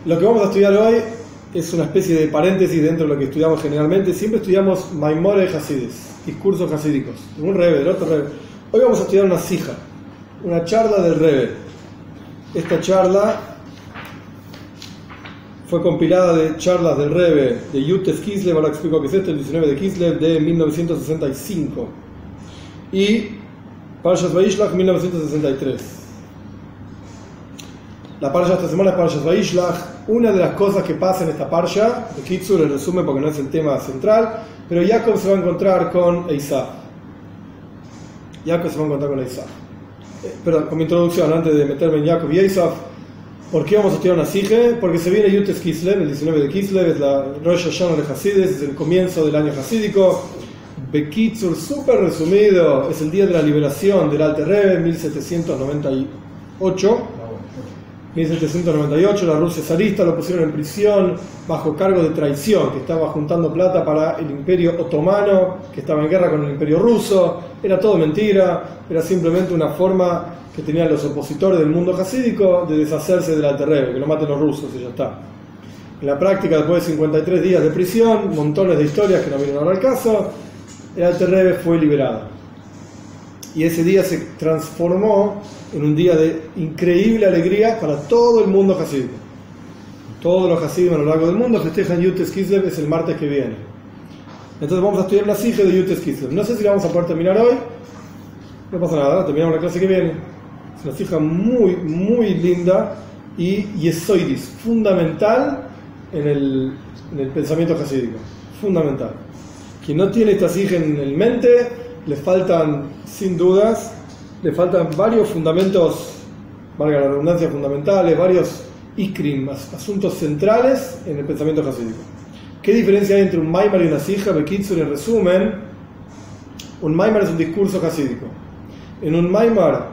Lo que vamos a estudiar hoy es una especie de paréntesis dentro de lo que estudiamos generalmente. Siempre estudiamos Maimore Hasides, discursos hasídicos, de un Rebbe, del otro Rebbe. Hoy vamos a estudiar una sija, una charla del Rebbe. Esta charla fue compilada de charlas del Rebbe de Yutes Kislev, ahora explico qué es esto, el 19 de Kislev de 1965, y Parshas Vayishlach 1963. La parsha esta semana es Parshas Vayishlach. Una de las cosas que pasa en esta parsha, de Kitzur, el resumen porque no es el tema central, pero Jacob se va a encontrar con Esav. Pero como introducción, antes de meterme en Jacob y Esav, ¿por qué vamos a estudiar una sige? Porque se viene Yutes Kislev, el 19 de Kislev, es la Rosh Hashanah de Hasides, es el comienzo del año hasídico. Bekitzur, súper resumido, es el día de la liberación del Alter Rebbe, 1798, la Rusia zarista lo pusieron en prisión bajo cargo de traición, que estaba juntando plata para el Imperio Otomano, que estaba en guerra con el Imperio Ruso. Era todo mentira, era simplemente una forma que tenían los opositores del mundo hasídico de deshacerse del Alter Rebbe, que lo maten los rusos y ya está. En la práctica, después de 53 días de prisión, montones de historias que no vienen ahora al caso, el Alter Rebbe fue liberado. Y ese día se transformó en un día de increíble alegría para todo el mundo hasídico. Todos los hasídim a lo largo del mundo festejan Yutes Kislev, es el martes que viene. Entonces vamos a estudiar la sige de Yutes Kislev. No sé si la vamos a poder terminar hoy, no pasa nada, terminamos la clase que viene. Es una sige muy, muy linda y yesoidis, fundamental en el pensamiento hasídico. Fundamental. Quien no tiene esta sige en mente, le faltan, sin dudas, le faltan varios fundamentos, valga la redundancia, fundamentales, varios ikrim, asuntos centrales en el pensamiento hasídico. ¿Qué diferencia hay entre un maimar y una sija? Bekitzur, en resumen, un maimar es un discurso hasídico. En un maimar,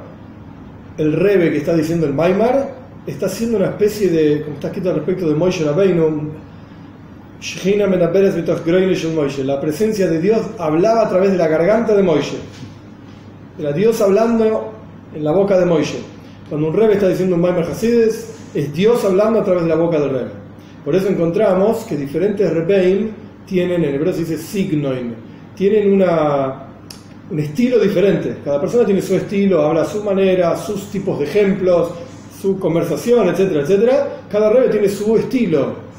el Rebbe que está diciendo el maimar está haciendo una especie de, como está escrito al respecto de Moshe Rabbeinu, la presencia de Dios hablaba a través de la garganta de Moshe. Era Dios hablando en la boca de Moshe. Cuando un Rebbe está diciendo un Maimar Hasides, es Dios hablando a través de la boca del Rebbe. Por eso encontramos que diferentes Rebbeim tienen, en hebreo se dice signoin, tienen un estilo diferente. Cada persona tiene su estilo, habla a su manera, sus tipos de ejemplos, su conversación, etcétera, etcétera. Cada Rebbe tiene su estilo.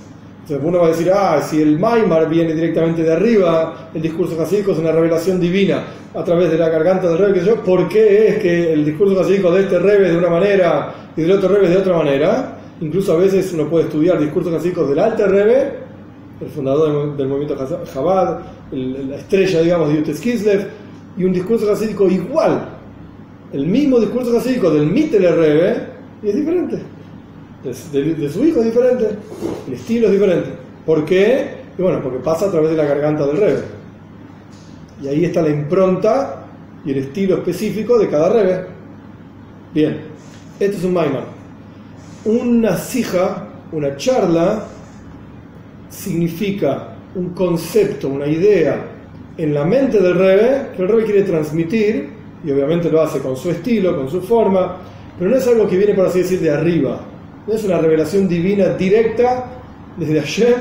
Entonces uno va a decir, si el Maimar viene directamente de arriba, el discurso hasídico es una revelación divina a través de la garganta del Rebbe, ¿por qué es que el discurso hasídico de este Rebbe de una manera y del otro Rebbe de otra manera? Incluso a veces uno puede estudiar discursos hasídicos del Alter Rebbe, el fundador del movimiento Chabad, la estrella, digamos, de Yutes Kislev, y un discurso hasídico igual, el mismo discurso hasídico del Mittler Rebbe, y es diferente. De su hijo es diferente, el estilo es diferente. ¿Por qué? Y bueno, porque pasa a través de la garganta del Rebbe. Y ahí está la impronta y el estilo específico de cada Rebbe. Bien, esto es un maimar. Una sija, una charla, significa un concepto, una idea en la mente del Rebbe que el Rebbe quiere transmitir, y obviamente lo hace con su estilo, con su forma, pero no es algo que viene, por así decir, de arriba. No es una revelación divina directa desde Hashem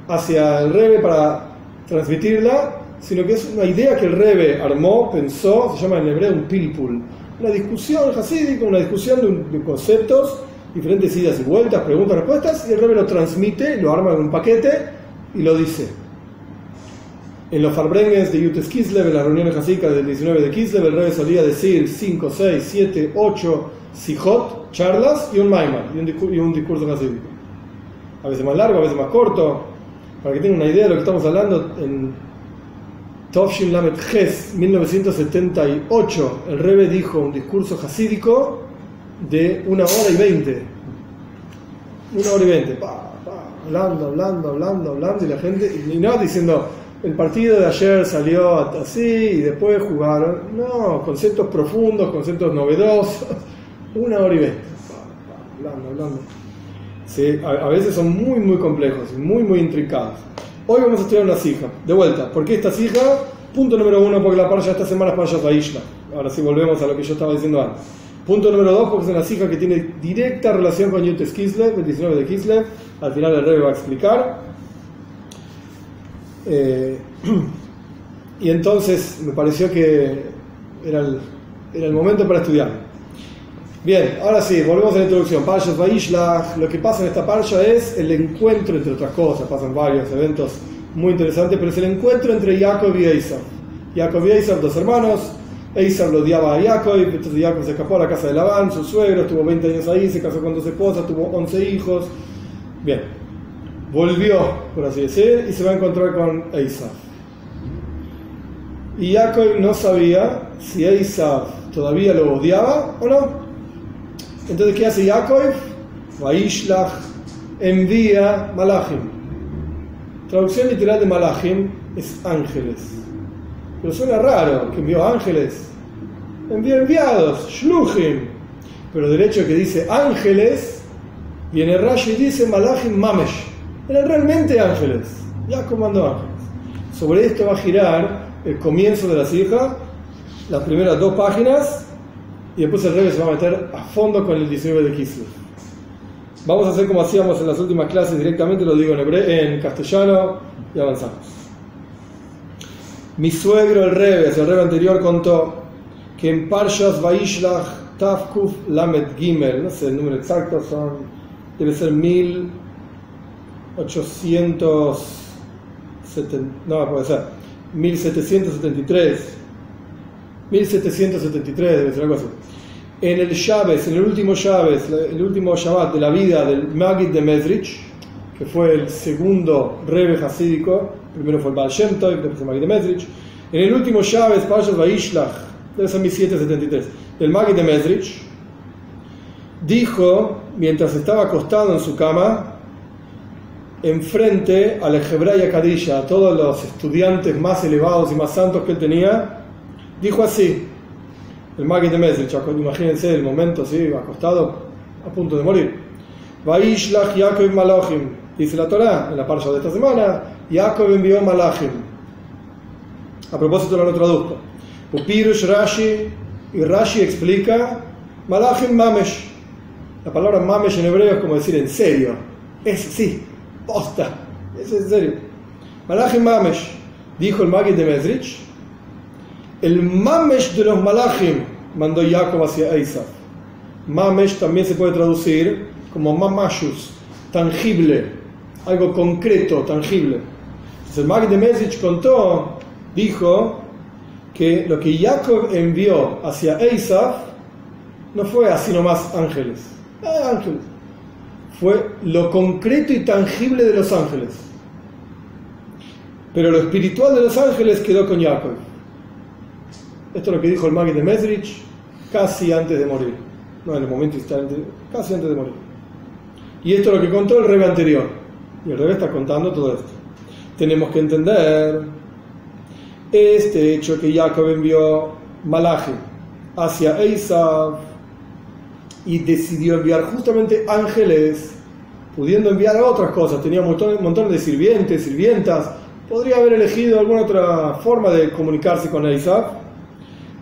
hacia el Rebbe para transmitirla, sino que es una idea que el Rebbe armó, pensó, se llama en hebreo un pilpul, una discusión hasídica, una discusión de conceptos, diferentes idas y vueltas, preguntas, respuestas, y el Rebbe lo transmite, lo arma en un paquete y lo dice. En los farbrengens de Yutes Kislev, en las reuniones hasídicas del 19 de Kislev, el Rebbe solía decir 5, 6, 7, 8 sijot, charlas y un maimar, y un discurso hasídico. A veces más largo, a veces más corto. Para que tengan una idea de lo que estamos hablando, en Tovshin Lamed Ches, 1978, el Rebbe dijo un discurso hasídico de 1 hora y 20. 1 hora y 20. Hablando, y la gente, y no diciendo, el partido de ayer salió así, y después jugaron. No, conceptos profundos, conceptos novedosos. 1 hora y 20. Hablando. Sí, a veces son muy, muy complejos y muy, muy intricados. Hoy vamos a estudiar una sija. De vuelta, ¿por qué esta sija? Punto número 1, porque la parsha esta semana es Parshas Vayishlach. Ahora sí volvemos a lo que yo estaba diciendo antes. Punto número 2, porque es una sija que tiene directa relación con Yutes Kislev, el 19 de Kislev, al final el Rebbe va a explicar. Y entonces me pareció que era el momento para estudiar. Bien, ahora sí, volvemos a la introducción. Parshas Vayishlach, lo que pasa en esta parsha es el encuentro, entre otras cosas, pasan varios eventos muy interesantes, pero es el encuentro entre Jacob y Esav. Jacob y Esav, dos hermanos. Esav lo odiaba a Jacob, entonces Jacob se escapó a la casa de Labán, su suegro, estuvo 20 años ahí, se casó con 2 esposas, tuvo 11 hijos. Bien, volvió, por así decir, y se va a encontrar con Esav. Y Jacob no sabía si Esav todavía lo odiaba o no. Entonces, ¿qué hace Jacob? Vayishlach, envía Malachim. Traducción literal de Malachim es ángeles. Pero suena raro que envió ángeles. Envió enviados, Shluchim. Pero del hecho que dice ángeles, viene Rashi y dice Malachim Mamesh. Eran realmente ángeles. Jacob mandó ángeles. Sobre esto va a girar el comienzo de la sija, las primeras 2 páginas. Y después el Rebbe se va a meter a fondo con el 19 de Kislev. Vamos a hacer como hacíamos en las últimas clases directamente, lo digo en castellano y avanzamos. Mi suegro el Rebbe anterior contó que en Parshas Vayishlach Tafkuf Lamed Gimel, no sé el número exacto, debe ser 1773 debe ser algo así. En el Shabbat, en el último Shabbat de la vida del Maggid de Mezrich, que fue el segundo Rebbe hasídico, primero fue el Baal Shem Tov, después el Maggid de Mezrich. En el último Shabbat, Parshas Vayishlach, debe ser 1773, del Maggid de Mezrich, dijo, mientras estaba acostado en su cama, enfrente a la Hebraya Kadisha, a todos los estudiantes más elevados y más santos que él tenía, dijo así, el Maggid de Mezrich, imagínense el momento así, acostado, a punto de morir. Vayishlach Jacob Malachim, dice la Torá, en la parsha de esta semana, Jacob envió Malachim. A propósito no lo traduzco. Upirush Rashi, y Rashi explica, Malachim Mamesh. La palabra Mamesh en hebreo es como decir en serio. Es sí, posta, es en serio. Malachim Mamesh, dijo el Maggid de Mezrich, el Mamesh de los Malachim mandó Jacob hacia Esav. Mamesh también se puede traducir como Mamashus, tangible, algo concreto, tangible. Entonces el Maggid de Mezrich dijo que lo que Jacob envió hacia Esav no fue así nomás ángeles. Ángeles. Fue lo concreto y tangible de los ángeles. Pero lo espiritual de los ángeles quedó con Jacob. Esto es lo que dijo el Maggid de Mezrich casi antes de morir. No en el momento instante, casi antes de morir. Y esto es lo que contó el Rebbe anterior. Y el Rebbe está contando todo esto. Tenemos que entender este hecho que Jacob envió Malachim hacia Esav y decidió enviar justamente ángeles, pudiendo enviar otras cosas. Tenía un montón de sirvientas. Podría haber elegido alguna otra forma de comunicarse con Esav.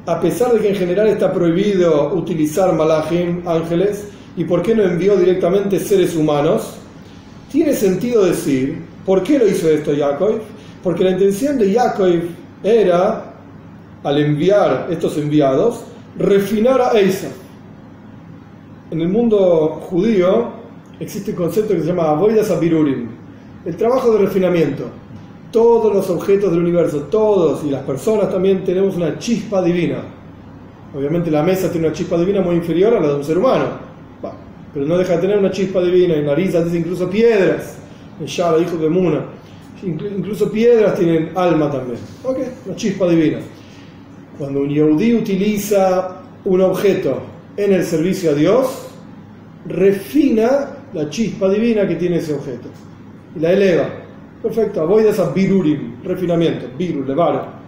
A pesar de que en general está prohibido utilizar Malachim, ángeles, ¿y por qué no envió directamente seres humanos? Tiene sentido decir, ¿por qué lo hizo esto Jacob? Porque la intención de Jacob era, al enviar estos enviados, refinar a Esav. En el mundo judío existe un concepto que se llama Avodas Abirurim, el trabajo de refinamiento. Todos los objetos del universo, todos y las personas también tenemos una chispa divina. Obviamente la mesa tiene una chispa divina muy inferior a la de un ser humano, pero no deja de tener una chispa divina. En Arisa dice incluso piedras, en Shara dijo de Muna, incluso piedras tienen alma también. Una chispa divina. Cuando un Yehudí utiliza un objeto en el servicio a Dios, refina la chispa divina que tiene ese objeto y la eleva. Perfecto, avoidas a birurim, refinamiento, birur, levar.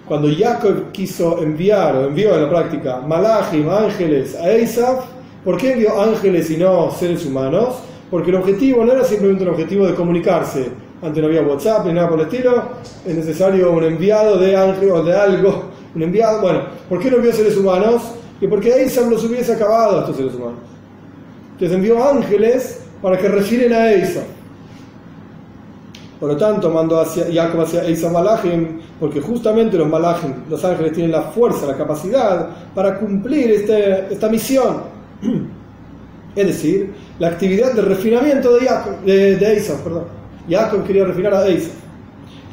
Cuando Jacob quiso enviar, o envió en la práctica, Malachim, ángeles, a Esav, ¿por qué envió ángeles y no seres humanos? Porque el objetivo no era simplemente un objetivo de comunicarse. Antes no había WhatsApp ni nada por el estilo, es necesario un enviado de ángel o de algo, un enviado, bueno, ¿por qué no envió seres humanos? Y porque Esav los hubiese acabado a estos seres humanos. Entonces envió ángeles para que refinen a Esaú. Por lo tanto, mandó hacia Jacob hacia Esaú Malachim, porque justamente los Malachim, los ángeles, tienen la fuerza, la capacidad para cumplir esta misión. Es decir, la actividad de refinamiento de Esaú. Jacob quería refinar a Esaú.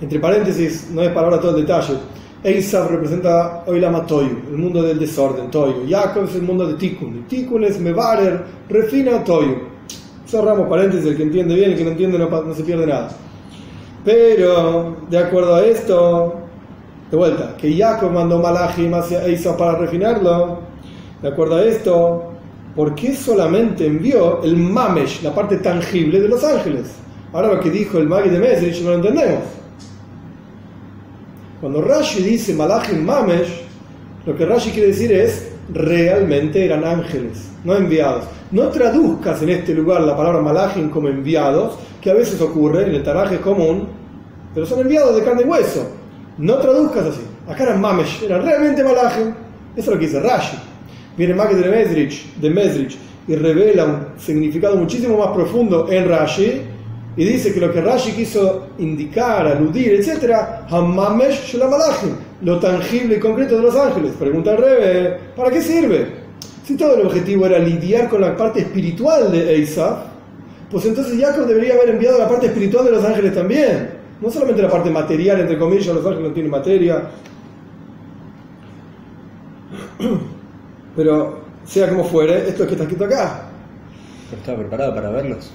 Entre paréntesis, no es para ahora todo el detalle. Esaú representa Olam HaToyu, el mundo del desorden, Toyu. Jacob es el mundo de Tikkun. Y Tikkun es Mevarer, refina Toyu. Cerramos paréntesis, el que entiende bien, el que no entiende no se pierde nada. Pero, de acuerdo a esto, de vuelta, que Jacob mandó Malachim hacia Esaú para refinarlo, de acuerdo a esto, ¿por qué solamente envió el Mamesh, la parte tangible de los ángeles? Ahora lo que dijo el Magi de Mesrich no lo entendemos. Cuando Rashi dice Malachim Mamesh, lo que Rashi quiere decir es realmente eran ángeles, no enviados. No traduzcas en este lugar la palabra Malachim como enviados, que a veces ocurre en el Taraje común, pero son enviados de carne y hueso. No traduzcas así. Acá eran Mamesh, eran realmente Malachim. Eso es lo que dice Rashi. Viene Magi de Mesrich y revela un significado muchísimo más profundo en Rashi. Y dice que lo que Rashi quiso indicar, aludir, etc., Hamamesh Shel Malachim, lo tangible y concreto de los ángeles. Pregunta al Rebbe, ¿para qué sirve? Si todo el objetivo era lidiar con la parte espiritual de Esaú, pues entonces Jacob debería haber enviado la parte espiritual de los ángeles también. No solamente la parte material, entre comillas, los ángeles no tienen materia. Pero, sea como fuere, esto es que está escrito acá. ¿Pero estaba preparado para verlos?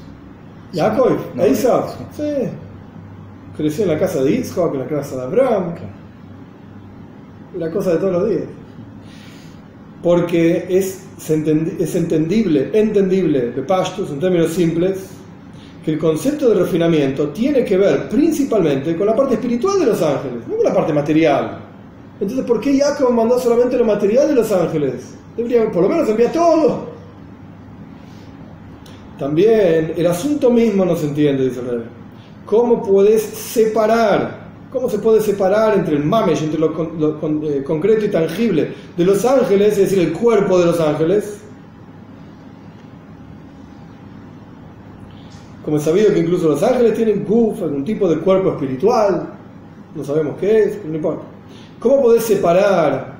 Jacob, Esaú, sí. Creció en la casa de Isaac, en la casa de Abraham. La cosa de todos los días. Porque es entendible, de Pashtus, en términos simples, que el concepto de refinamiento tiene que ver principalmente con la parte espiritual de los ángeles, no con la parte material. Entonces, ¿por qué Jacob mandó solamente lo material de los ángeles? Debería por lo menos enviar todo. También el asunto mismo no se entiende, dice el Rebbe. ¿Cómo puedes separar? ¿Cómo se puede separar entre el mamesh, entre lo concreto y tangible de los ángeles, es decir, el cuerpo de los ángeles? Como es sabido que incluso los ángeles tienen guf, algún tipo de cuerpo espiritual, no sabemos qué es, pero no importa. ¿Cómo podés separar?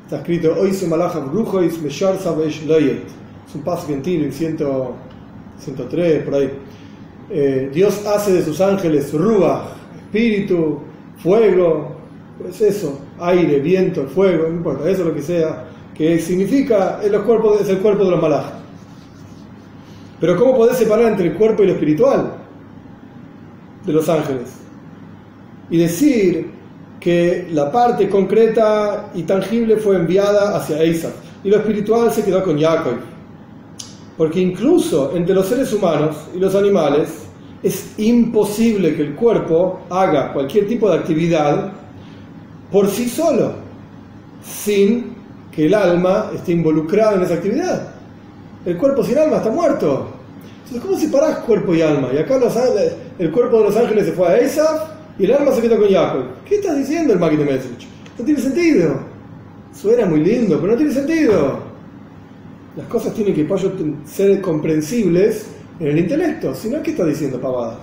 Está escrito, Oise malacham ruchois meshar savesh loyet. Es un paso antiguo en 103, por ahí. Dios hace de sus ángeles ruach, espíritu, fuego, pues eso, aire, viento, fuego, no importa, eso es lo que sea, que significa es el cuerpo de los malach. Pero ¿cómo podés separar entre el cuerpo y lo espiritual de los ángeles? Y decir que la parte concreta y tangible fue enviada hacia Esaú y lo espiritual se quedó con Jacob. Porque incluso entre los seres humanos y los animales es imposible que el cuerpo haga cualquier tipo de actividad por sí solo, sin que el alma esté involucrada en esa actividad. El cuerpo sin alma está muerto. Entonces, ¿cómo separás cuerpo y alma? Y acá el cuerpo de los ángeles se fue a Esaú y el alma se quedó con Jacob. ¿Qué estás diciendo el Magi de Mesrich? No tiene sentido. Suena muy lindo, pero no tiene sentido. Las cosas tienen que ser comprensibles en el intelecto. Si no, ¿qué está diciendo pavada?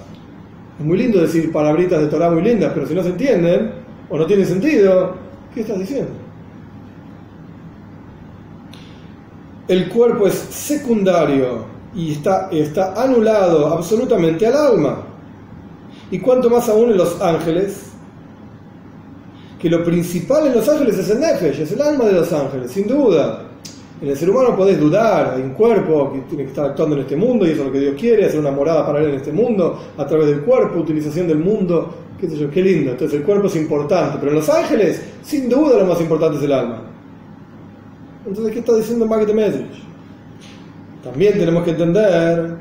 Es muy lindo decir palabritas de Torah muy lindas, pero si no se entienden o no tienen sentido, ¿qué estás diciendo? El cuerpo es secundario y está anulado absolutamente al alma. Y cuanto más aún en los ángeles, que lo principal en los ángeles es el nefesh, es el alma de los ángeles, sin duda. En el ser humano podés dudar, hay un cuerpo que tiene que estar actuando en este mundo y eso es lo que Dios quiere, hacer una morada para él en este mundo, a través del cuerpo, utilización del mundo, qué sé yo, qué lindo. Entonces el cuerpo es importante, pero en los ángeles, sin duda lo más importante es el alma. Entonces, ¿qué está diciendo Magi de Mesrich? También tenemos que entender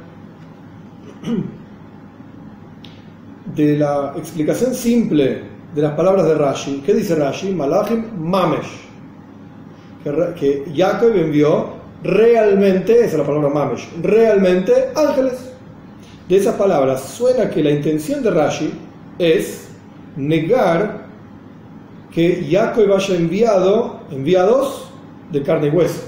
de la explicación simple de las palabras de Rashi. ¿Qué dice Rashi? Malachim Mamesh. Que Jacob envió realmente, esa es la palabra Mamesh, realmente ángeles. De esas palabras suena que la intención de Rashi es negar que Jacob haya enviados de carne y hueso.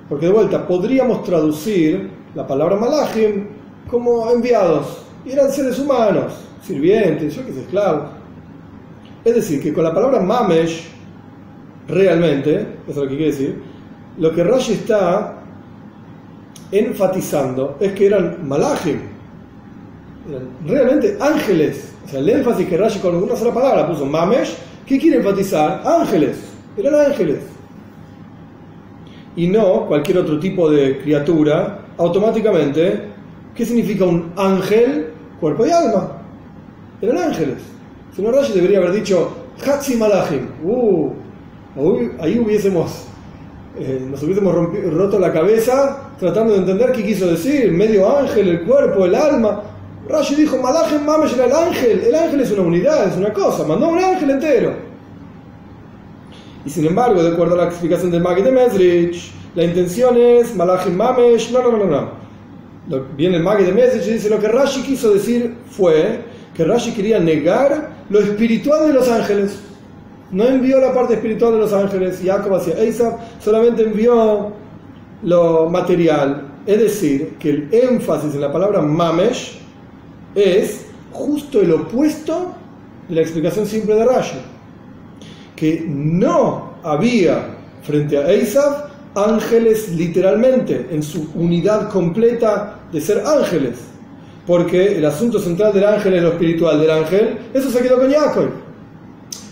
Porque de vuelta, podríamos traducir la palabra malachim como enviados, y eran seres humanos, sirvientes, yo que sé, esclavos. Es decir, que con la palabra mamesh, realmente, eso es lo que quiere decir, lo que Rashi está enfatizando es que eran malachim, eran realmente ángeles. O sea, el énfasis que Rashi con una sola palabra puso mamesh, ¿qué quiere enfatizar? Ángeles, eran ángeles. Y no cualquier otro tipo de criatura, automáticamente. ¿Qué significa un ángel? Cuerpo y alma. Eran ángeles. Si no, Rashi debería haber dicho Hatzi Malachim. Ahí nos hubiésemos roto la cabeza tratando de entender qué quiso decir. Medio ángel, el cuerpo, el alma. Rashi dijo Malachim Mamesh era el ángel. El ángel es una unidad, es una cosa. Mandó un ángel entero. Y sin embargo, de acuerdo a la explicación del Maggid de Mezrich, la intención es Malachim Mamesh. No. Viene el Maggid de Mezrich y dice: lo que Rashi quiso decir fue que Rashi quería negar lo espiritual de los ángeles. No envió la parte espiritual de los ángeles, Jacob hacia Esav, solamente envió lo material. Es decir, que el énfasis en la palabra Mamesh es justo el opuesto de la explicación simple de Rashi, que no había frente a Esav ángeles literalmente, en su unidad completa de ser ángeles, porque el asunto central del ángel es lo espiritual del ángel. Eso se quedó con Jacob.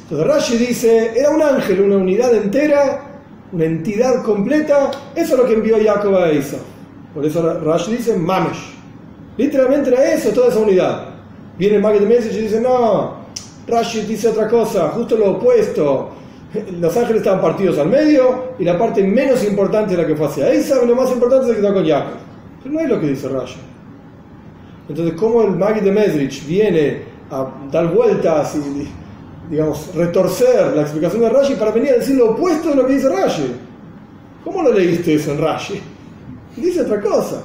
Entonces Rashi dice, era un ángel, una unidad entera, una entidad completa. Eso es lo que envió Jacob a Esav. Por eso Rashi dice Mamesh, literalmente era eso, toda esa unidad. Viene el Maggid de Mezrich y dice: no, Rashi dice otra cosa, justo lo opuesto. Los ángeles estaban partidos al medio y la parte menos importante es la que fue hacia Esav y lo más importante se quedó con Jacob. Pero no es lo que dice Rashi. Entonces, ¿cómo el Maggid de Mezrich viene a dar vueltas y, digamos, retorcer la explicación de Rashi para venir a decir lo opuesto de lo que dice Rashi? ¿Cómo lo leíste eso en Rashi? Dice otra cosa.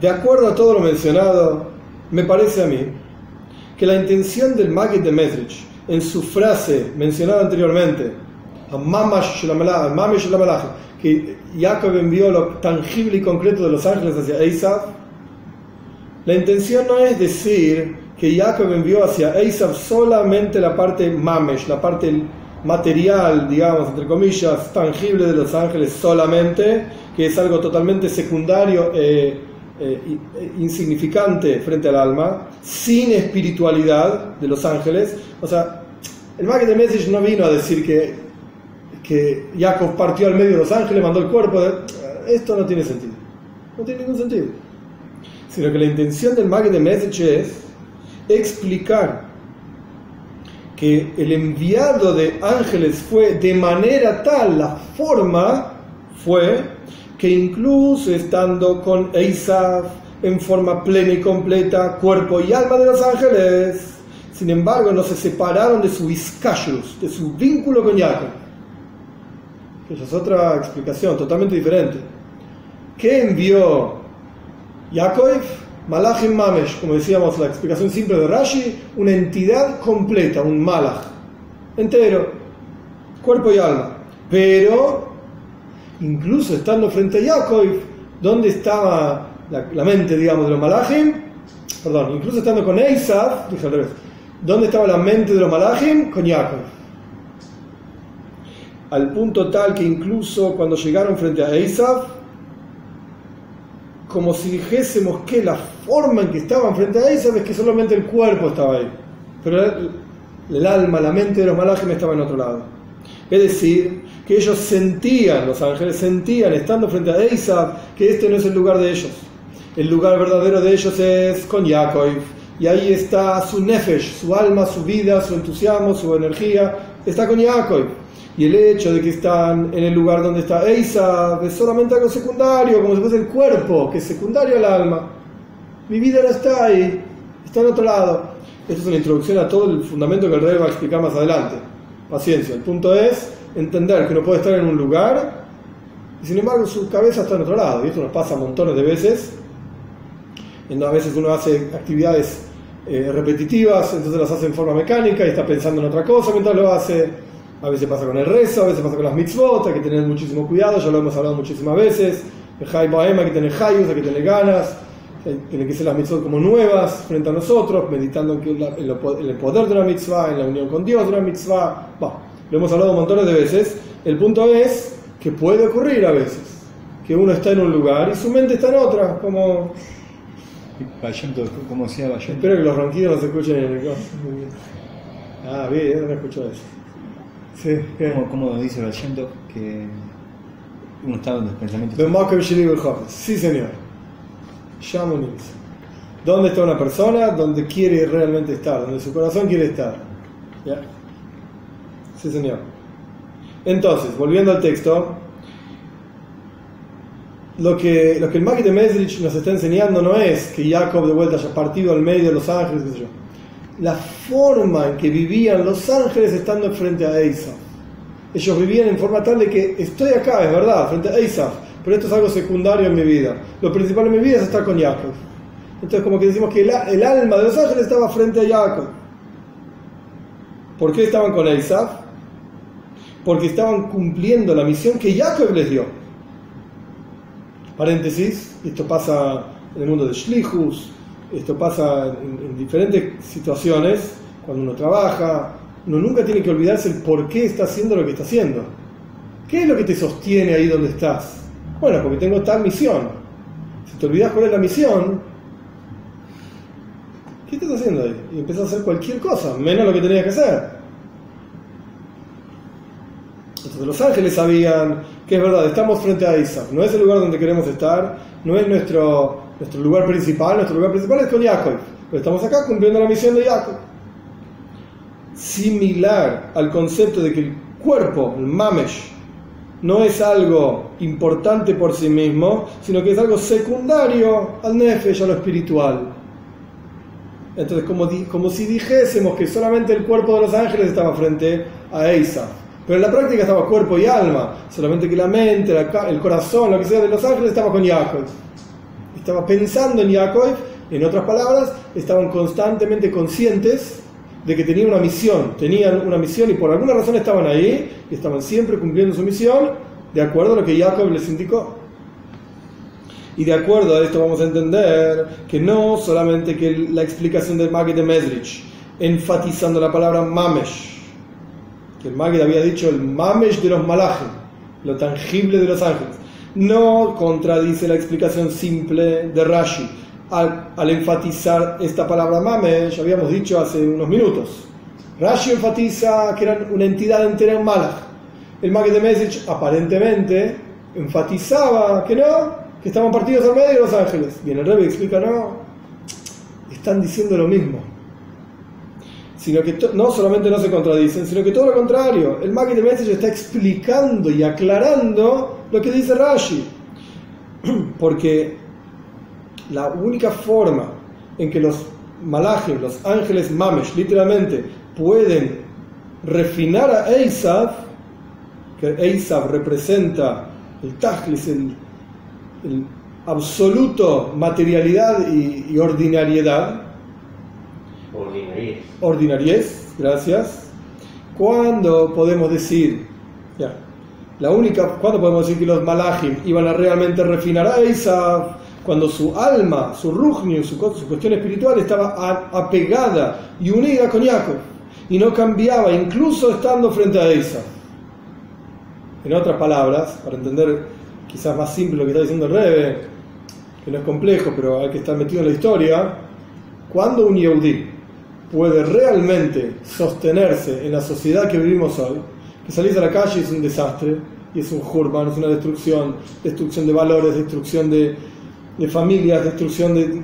De acuerdo a todo lo mencionado, me parece a mí que la intención del Maggid de Mezrich en su frase mencionada anteriormente, que Jacob envió lo tangible y concreto de los ángeles hacia Esav, la intención no es decir que Jacob envió hacia Esav solamente la parte mamesh, la parte material, digamos, entre comillas, tangible de los ángeles solamente, que es algo totalmente secundario insignificante frente al alma, sin espiritualidad de los ángeles. O sea, el Maggid de Mezrich no vino a decir que Jacob partió al medio de los ángeles, mandó el cuerpo. Esto no tiene sentido, no tiene ningún sentido. Sino que la intención del Maggid de Mezrich es explicar que el enviado de ángeles fue de manera tal, la forma fue que incluso estando con Esav en forma plena y completa, cuerpo y alma de los ángeles, sin embargo no se separaron de su iskashrus, de su vínculo con Jacob. Esa es otra explicación totalmente diferente. ¿Qué envió Jacob? Malachim Mamesh, como decíamos, la explicación simple de Rashi, una entidad completa, un malach entero, cuerpo y alma. Pero incluso estando frente a Jacob, ¿dónde estaba la mente, digamos, de los malachim? Perdón, incluso estando con Esav, dije al revés, ¿dónde estaba la mente de los malachim? Con Jacob. Al punto tal que incluso cuando llegaron frente a Esav, como si dijésemos que la forma en que estaban frente a Esav es que solamente el cuerpo estaba ahí, pero el alma, la mente de los malachim estaba en otro lado. Es decir, que ellos sentían, los ángeles sentían, estando frente a Esav, que este no es el lugar de ellos. El lugar verdadero de ellos es con Jacob, y ahí está su nefesh, su alma, su vida, su entusiasmo, su energía, está con Jacob. Y el hecho de que están en el lugar donde está Esav es solamente algo secundario, como si fuese el cuerpo, que es secundario al alma. Mi vida no está ahí, está en otro lado. Esta es una introducción a todo el fundamento que el rey va a explicar más adelante. Paciencia, el punto es entender que uno puede estar en un lugar y sin embargo su cabeza está en otro lado. Y esto nos pasa montones de veces. A veces uno hace actividades repetitivas, entonces las hace en forma mecánica y está pensando en otra cosa mientras lo hace. A veces pasa con el rezo, a veces pasa con las mitzvot, hay que tener muchísimo cuidado, ya lo hemos hablado muchísimas veces. Hay que tener hayus, hay que tener ganas, tienen que ser las mitzvot como nuevas frente a nosotros, meditando en el poder de una mitzvah, en la unión con Dios de una mitzvah. Lo hemos hablado montones de veces. El punto es que puede ocurrir a veces que uno está en un lugar y su mente está en otra, como... ¿Cómo decía Bayento? Espero que los ronquidos no se escuchen en el coche. Bien, no escucho eso. Sí, ¿Cómo dice Bayento que uno está en los pensamientos? Sí, señor. ¿Dónde está una persona? Donde quiere realmente estar, donde su corazón quiere estar. ¿Ya? Sí, señor. Entonces, volviendo al texto, lo que el Maggid de Mezrich nos está enseñando no es que Jacob de vuelta haya partido al medio de los ángeles, qué sé yo. La forma en que vivían los ángeles estando frente a Esav. Ellos vivían en forma tal de que estoy acá, es verdad, frente a Esav, pero esto es algo secundario en mi vida. Lo principal en mi vida es estar con Jacob. Entonces, como que decimos que el alma de los ángeles estaba frente a Jacob. ¿Por qué estaban con Esav? Porque estaban cumpliendo la misión que Jacob les dio. Paréntesis, esto pasa en el mundo de Shlichus, esto pasa en diferentes situaciones, cuando uno trabaja, uno nunca tiene que olvidarse el por qué está haciendo lo que está haciendo. ¿Qué es lo que te sostiene ahí donde estás? Bueno, porque tengo tal misión. Si te olvidas cuál es la misión, ¿qué estás haciendo ahí? Y empezás a hacer cualquier cosa, menos lo que tenías que hacer. Entonces los ángeles sabían que es verdad, estamos frente a Isaac, no es el lugar donde queremos estar, no es nuestro lugar principal es con Jacob, pero estamos acá cumpliendo la misión de Jacob. Similar al concepto de que el cuerpo, el mamesh, no es algo importante por sí mismo, sino que es algo secundario al nefesh, a lo espiritual. Entonces, como si dijésemos que solamente el cuerpo de los ángeles estaba frente a Isaac. Pero en la práctica estaba cuerpo y alma, solamente que la mente, el corazón, lo que sea de los ángeles estaba con Jacob. Estaba pensando en Jacob, en otras palabras, estaban constantemente conscientes de que tenían una misión y por alguna razón estaban ahí y estaban siempre cumpliendo su misión de acuerdo a lo que Jacob les indicó. Y de acuerdo a esto vamos a entender que no solamente que la explicación del Maggid de Mezrich, enfatizando la palabra mamesh, que el Maggid había dicho el mamesh de los malachim, lo tangible de los ángeles, no contradice la explicación simple de Rashi al enfatizar esta palabra mamesh. Habíamos dicho hace unos minutos, Rashi enfatiza que eran una entidad entera en malach. El Maggid de Mezrich aparentemente enfatizaba que no, que estaban partidos al medio de los ángeles. Bien, el Rebbe explica, no, están diciendo lo mismo, sino que no solamente no se contradicen, sino que todo lo contrario. El Maggid de Mezrich está explicando y aclarando lo que dice Rashi, porque la única forma en que los malachim, los ángeles mamesh, literalmente pueden refinar a Esav, que Esav representa el tajlis, el absoluto materialidad y ordinariedad. Ordinariez, gracias. ¿Cuándo podemos decir, cuándo podemos decir que los malachim iban a realmente refinar a Esav? Cuando su alma, su ruchniu, su cuestión espiritual estaba apegada y unida con Jacob y no cambiaba, incluso estando frente a Esav. En otras palabras, para entender quizás más simple lo que está diciendo el Rebbe, que no es complejo, pero hay que estar metido en la historia, cuando un Yehudí puede realmente sostenerse en la sociedad que vivimos hoy, que salís a la calle y es un desastre, y es un hurban, es una destrucción de valores, destrucción de familias, destrucción de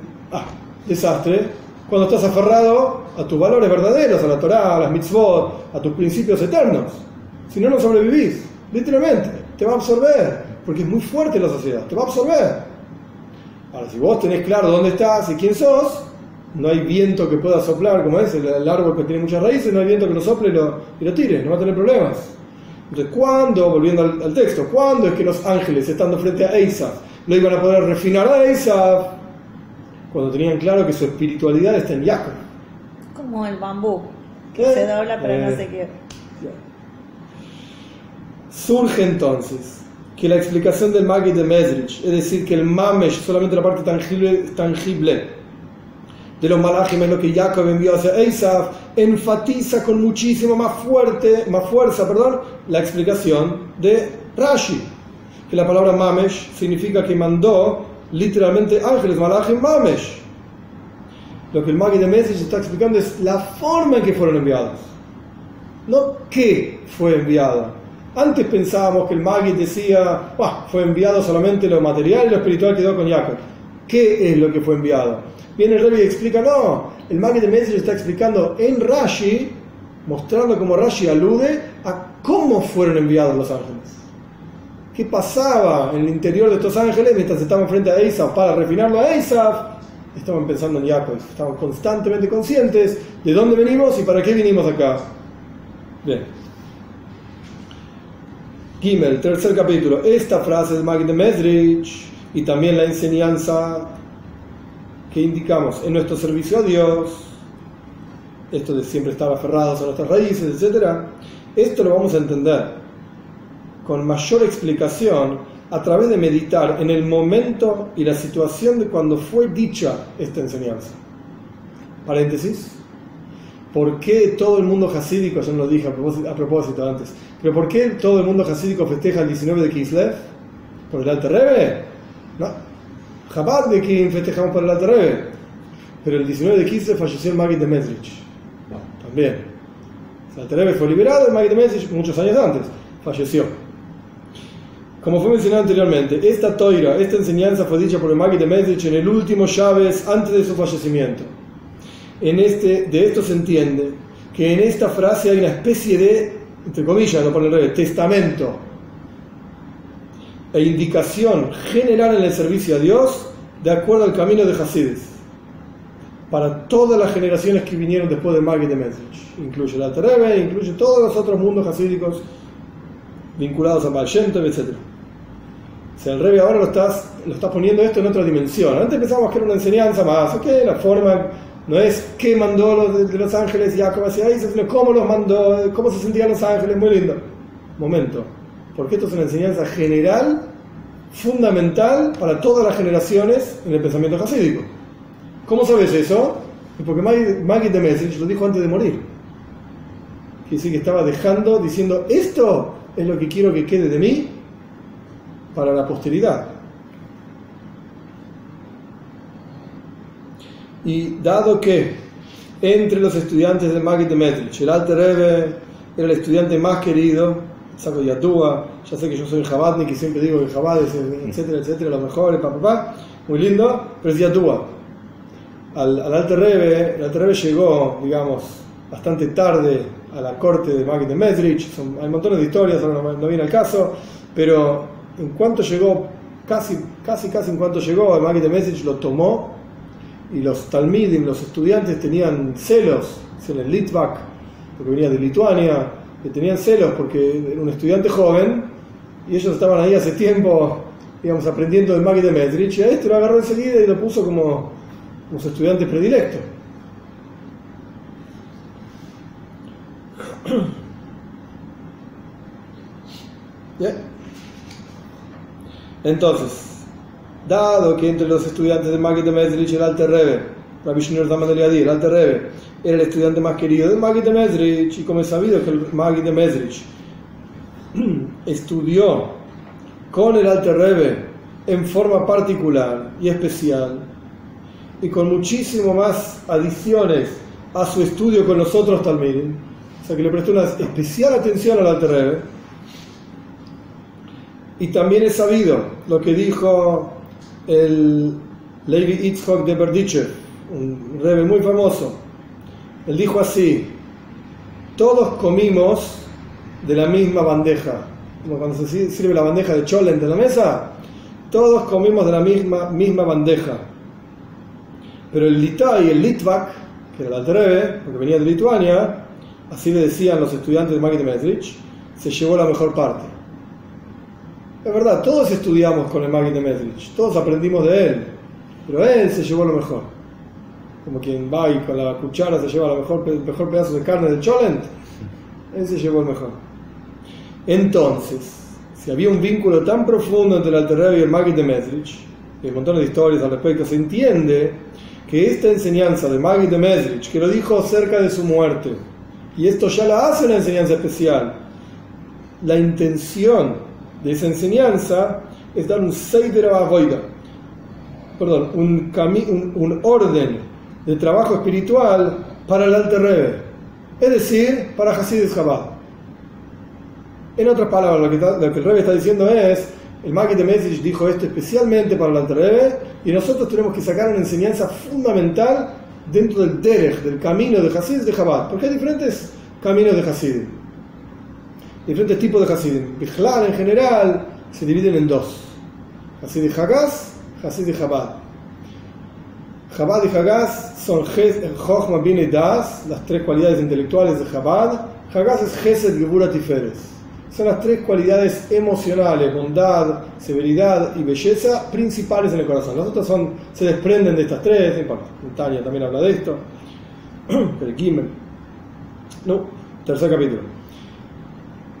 desastre, cuando estás aferrado a tus valores verdaderos, a la Torá, a las mitzvot, a tus principios eternos. Si no, no sobrevivís, literalmente, te va a absorber, porque es muy fuerte la sociedad, te va a absorber. Ahora, si vos tenés claro dónde estás y quién sos, no hay viento que pueda soplar, como es el árbol que tiene muchas raíces, no hay viento que lo sople y lo tire, no va a tener problemas. Entonces, ¿cuándo, volviendo al texto, cuándo es que los ángeles, estando frente a Esav, lo iban a poder refinar a Esav? Cuando tenían claro que su espiritualidad está en Jacob. Como el bambú, que se dobla pero no se quiebra. Surge entonces que la explicación del Maggid de Mezrich, es decir, que el Mamesh, solamente la parte tangible de los malachim, es lo que Jacob envió hacia Esav, enfatiza con muchísimo más fuerza, la explicación de Rashi, que la palabra Mamesh significa que mandó literalmente ángeles, malachim Mamesh. Lo que el Maggid de Mezrich está explicando es la forma en que fueron enviados, no qué fue enviado. Antes pensábamos que el Maggid decía, fue enviado solamente lo material y lo espiritual quedó con Jacob. ¿Qué es lo que fue enviado? Viene el Rebbe y explica, no, el Maggid de Mezrich está explicando en Rashi, mostrando cómo Rashi alude a cómo fueron enviados los ángeles. ¿Qué pasaba en el interior de estos ángeles mientras estaban frente a Esav para refinarlo a Esav? Estaban pensando en Jacob, estaban constantemente conscientes de dónde venimos y para qué vinimos acá. Bien. Gimel, tercer capítulo. Esta frase del Maggid de Mezrich y también la enseñanza que indicamos en nuestro servicio a Dios, esto de siempre estar aferrados a nuestras raíces, etc., esto lo vamos a entender con mayor explicación a través de meditar en el momento y la situación de cuando fue dicha esta enseñanza. Paréntesis. ¿Por qué todo el mundo jasídico, yo no lo dije a propósito antes, pero por qué todo el mundo jasídico festeja el 19 de Kislev? ¿Por el Alter Rebbe? No. Chabad de quien festejamos por el Alter Rebbe. Pero el 19 de Kislev falleció el Maggid de Mezrich. También. El Alter Rebbe fue liberado, el Maggid de Mezrich muchos años antes falleció. Como fue mencionado anteriormente, esta toira, esta enseñanza fue dicha por el Maggid de Mezrich en el último Shabbos antes de su fallecimiento. De esto se entiende que en esta frase hay una especie de, entre comillas, lo pone el Rebbe, testamento e indicación general en el servicio a Dios de acuerdo al camino de Hasidus para todas las generaciones que vinieron después del Maggid de Mezrich. Incluye el Alter Rebbe, incluye todos los otros mundos hasídicos vinculados a Baal Shem Tov, etc. O sea, el Rebbe ahora lo está poniendo esto en otra dimensión. Antes pensábamos que era una enseñanza más, la forma. No es qué mandó de los ángeles Jacob hacia Esav, sino cómo los mandó, cómo se sentían los ángeles. Muy lindo. Momento. Porque esto es una enseñanza general, fundamental para todas las generaciones en el pensamiento jasídico. ¿Cómo sabes eso? Porque Maggid de Mezrich lo dijo antes de morir. Quiere decir que estaba diciendo, esto es lo que quiero que quede de mí para la posteridad. Y dado que entre los estudiantes del Maggid de Mezrich, el Alter Rebbe era el estudiante más querido, saco Yatúa, ya sé que yo soy el Chabadnik y siempre digo que Chabad es, etcétera, etcétera, lo mejor, muy lindo, pero es Yatúa. Al Alter Rebbe, el Alter Rebbe llegó, digamos, bastante tarde a la corte de Maggid de Mezrich, hay montones de historias, ahora no viene al caso, pero en cuanto llegó, casi en cuanto llegó, el Maggid de Mezrich lo tomó. Y los talmidim, los estudiantes, tenían celos, el Litvak, porque venía de Lituania, que tenían celos porque era un estudiante joven y ellos estaban ahí hace tiempo, digamos, aprendiendo del Maggid de Mezrich, y a este lo agarró enseguida y lo puso como su estudiante predilecto. ¿Bien? Entonces, dado que entre los estudiantes del Maggid de Mezrich el Alter Rebbe, Rabbi Shneur Zalman Eliadi, el Alter Rebbe, era el estudiante más querido del Maggid de Mezrich, y como es sabido que el Maggid de Mezrich estudió con el Alter Rebbe en forma particular y especial, y con muchísimo más adiciones a su estudio con los otros talmidim, o sea que le prestó una especial atención al Alter Rebbe. Y también es sabido lo que dijo el Levi Yitzchok de Berdichev, un rebbe muy famoso. Él dijo así: todos comimos de la misma bandeja. Como cuando se sirve la bandeja de cholent en la mesa, todos comimos de la misma bandeja. Pero el Litai y el Litvak, que era el Alter Rebbe, porque venía de Lituania, así le decían los estudiantes de Maggid de Mezrich, se llevó la mejor parte. Es verdad, todos estudiamos con el Maggid de Mezrich, todos aprendimos de él, pero él se llevó lo mejor. Como quien va y con la cuchara se lleva el mejor pedazo de carne del cholent, él se llevó el mejor. Entonces, si había un vínculo tan profundo entre el Alter Rebbe y el Maggid de Mezrich, hay un montón de historias al respecto, se entiende que esta enseñanza de Maggid de Mezrich, que lo dijo cerca de su muerte, y esto ya la hace una enseñanza especial, la intención de esa enseñanza es dar un Seider Avoida, perdón, un orden de trabajo espiritual para el Alter Rebbe, es decir, para Hasidus Chabad. En otras palabras, lo que el Rebbe está diciendo es, el Maggid de Mezrich dijo esto especialmente para el Alter Rebbe, y nosotros tenemos que sacar una enseñanza fundamental dentro del derech, del camino de Hasidus de Chabad, porque hay diferentes caminos de Hasidim, diferentes tipos de Hasidim. Bichlal en general se dividen en dos: Hasid de Hagaz, Hasid de Chabad. Chabad y Hagaz son Chochma, Bin y Das, las tres cualidades intelectuales de Chabad. Hagaz es Chesed, Gebura, Tiferes. Son las tres cualidades emocionales: bondad, severidad y belleza principales en el corazón. Las otras se desprenden de estas tres, no importa. Tania también habla de esto. Pero Gimel. No, tercer capítulo.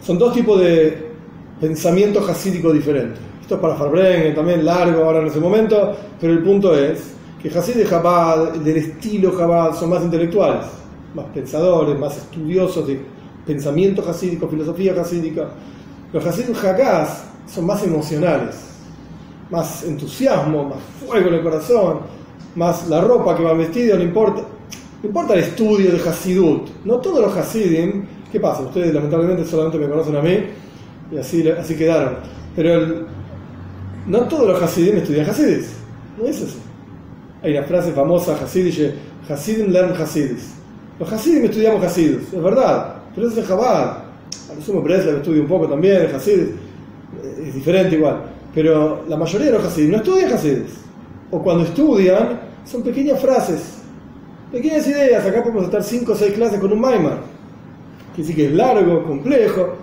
Son dos tipos de pensamiento hasídico diferentes. Esto es para Farbrengen, también largo ahora en ese momento, pero el punto es que Hasid de Chabad, del estilo Chabad, son más intelectuales, más pensadores, más estudiosos de pensamiento hasídico, filosofía hasídica. Los Hasid Hagaz son más emocionales, más entusiasmo, más fuego en el corazón, más la ropa que van vestidos, no importa el estudio de Hasidut. No todos los Hasidim, ¿qué pasa? Ustedes lamentablemente solamente me conocen a mí y así quedaron. Pero no todos los Hasidim estudian Hasidis, no es así. Hay una frase famosa, Hasidim learn Hasidis. Los Hasidim estudiamos Hasidus, es verdad, pero eso es Chabad. A lo sumo Breslev estudia un poco también, Hasidis es diferente igual. Pero la mayoría de los Hasidim no estudian Hasidis. O cuando estudian, son pequeñas frases, pequeñas ideas. Acá podemos estar 5 o 6 clases con un Maimar, que sí que es largo, complejo.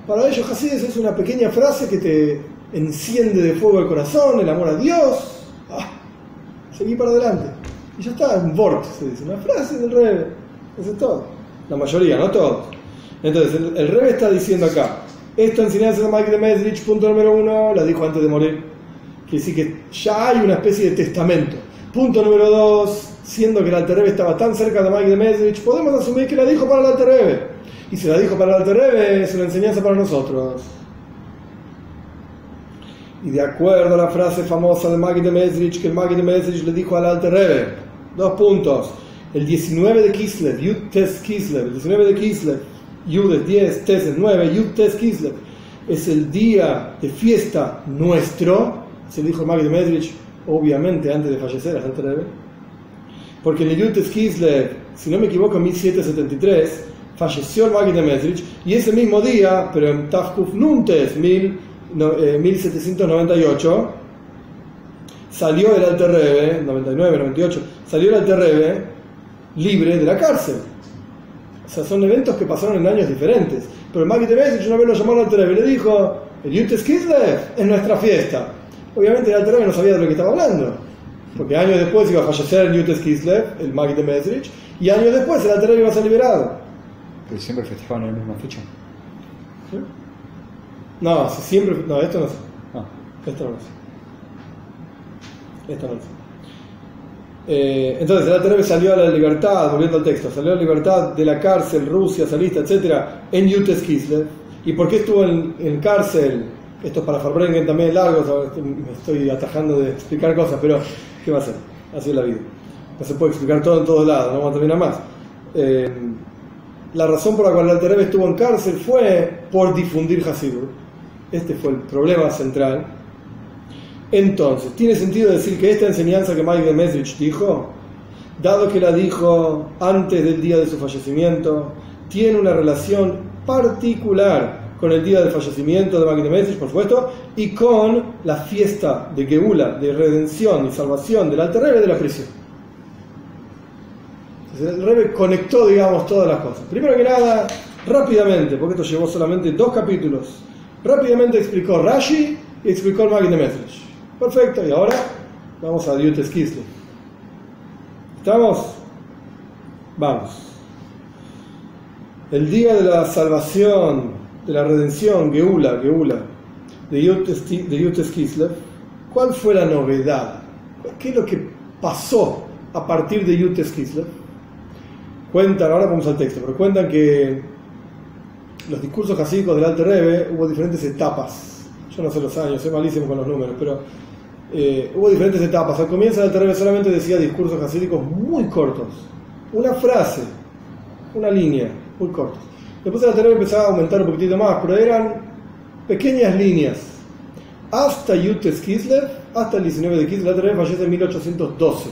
Para ellos Hasidis es una pequeña frase que te enciende de fuego el corazón, el amor a Dios. Seguí para adelante. Y ya está, un Wort, se dice, una frase del Rebbe. Eso es todo. La mayoría, no todos. Entonces, el Rebbe está diciendo acá, esta enseñanza de Maggid de Mezrich, punto número 1, la dijo antes de morir. Quiere decir que ya hay una especie de testamento. Punto número 2, siendo que el Alter Rebbe estaba tan cerca de Maggid de Mezrich, podemos asumir que la dijo para el Alter Rebbe. Y si la dijo para el Alter Rebbe, es una enseñanza para nosotros. Y de acuerdo a la frase famosa de Maggid de Mezrich, que el Maggid de Mezrich le dijo al Alter Rebbe, 2 puntos, el 19 de Kislev, Yud Tes Kislev, el 19 de Kislev, Yud es 10, Tes es 9, Yud Tes Kislev, es el día de fiesta nuestro, se dijo el Maggid de Mezrich, obviamente antes de fallecer al Alter Rebbe, porque en el Yud Tes Kislev, si no me equivoco, en 1773, falleció el Maggid de Mezrich, y ese mismo día, pero en Tafkuf Nuntes, 1798, salió el Alter Rebbe, 99, 98, salió el Alter Rebbe libre de la cárcel. O sea, son eventos que pasaron en años diferentes. Pero el Maggid de Mezrich una vez lo llamó al Alter Rebbe y le dijo, el Yud Tes Kislev es nuestra fiesta. Obviamente el Alter Rebbe no sabía de lo que estaba hablando, porque años después iba a fallecer el Yud Tes Kislev, el Maggid de Mezrich, y años después el Alter Rebbe iba a ser liberado. Pero siempre festejaban en la misma fecha. ¿Sí? No, si siempre... No, esto no sé. Ah. Esto no lo sé. Esto no lo sé. Entonces el Alter Rebbe salió a la libertad, volviendo al texto, salió a la libertad de la cárcel, Rusia, salista, etc., en Yud Tes Kislev. ¿Y por qué estuvo en cárcel? Esto es para Farbrengen también largo, me estoy atajando de explicar cosas, pero ¿qué va a hacer? Así es la vida. No se puede explicar todo en todos lados, no vamos a terminar más. La razón por la cual el Alter Rebbe estuvo en cárcel fue por difundir Hasidut. Este fue el problema central. Entonces, ¿tiene sentido decir que esta enseñanza que Maggid de Mezrich dijo, dado que la dijo antes del día de su fallecimiento, tiene una relación particular con el día del fallecimiento de Maggid de Mezrich, por supuesto, y con la fiesta de Geula, de redención y salvación del Alter Rebbe de la prisión? Entonces, el Rebbe conectó, digamos, todas las cosas. Primero que nada, rápidamente, porque esto llevó solamente 2 capítulos, rápidamente explicó Rashi y explicó el Maggid de Mezrich. Perfecto, y ahora vamos a Yud Tes Kislev. ¿Estamos? Vamos. El día de la salvación, de la redención, Geula, de Yutes Kislev, ¿cuál fue la novedad? ¿Qué es lo que pasó a partir de Yutes Kislev? Cuentan, ahora vamos al texto, pero cuentan que los discursos hasídicos del Alter Rebbe hubo diferentes etapas. Yo no sé los años, soy malísimo con los números, pero hubo diferentes etapas. Al comienzo el Alter Rebbe solamente decía discursos hasídicos muy cortos, una frase, una línea, muy cortos. Después el Alter Rebbe empezaba a aumentar un poquitito más, pero eran pequeñas líneas. Hasta Yutes Kislev, hasta el 19 de Kislev, el Alter Rebbe fallece en 1812.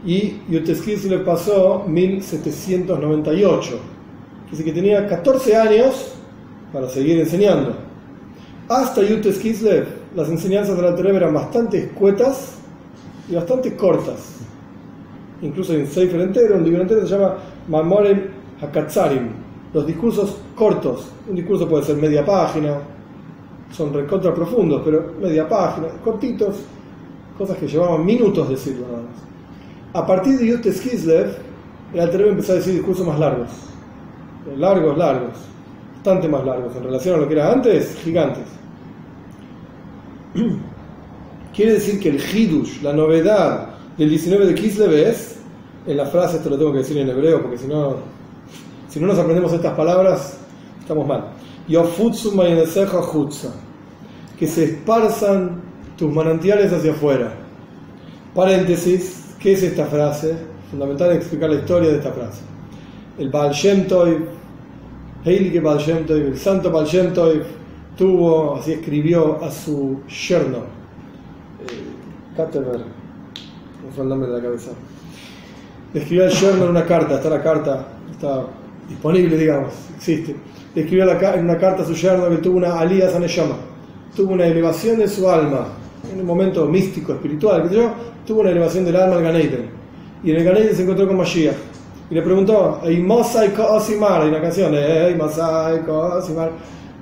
Y Yutes Kislev pasó 1798. Así que tenía 14 años para seguir enseñando. Hasta Yutes Kislev, las enseñanzas del Alter Rebbe eran bastante escuetas y bastante cortas. Incluso hay un sefer entero, un libro entero se llama Mamorim Hakatzarim, los discursos cortos. Un discurso puede ser media página, son recontra profundos, pero media página, cortitos, cosas que llevaban minutos decirlo nada más. A partir de Yutes Kislev, el Alter Rebbe empezó a decir discursos más largos. Largos, bastante más largos en relación a lo que era antes, gigantes. Quiere decir que el Hidush, la novedad del 19 de Kislev es, en la frase, esto lo tengo que decir en hebreo porque si no nos aprendemos estas palabras estamos mal. Yofutsu mayeneseja jutza, que se esparzan tus manantiales hacia afuera. Paréntesis, ¿qué es esta frase? Fundamental explicar la historia de esta frase. El Baal Shem Tov, Heilige Baal Shem Tov, el santo Baal Shem Tov, tuvo, así escribió a su yerno, Katever, no fue el nombre de la cabeza. Le escribió al yerno en una carta, está la carta, está disponible, digamos, existe. Le escribió en una carta a su yerno que tuvo una aliyah saneshama, tuvo una elevación de su alma, en un momento místico, espiritual, que yo, tuvo una elevación del alma al Gan Eden. Y en el Gan Eden se encontró con Mashiach. Y le preguntó, hay una canción,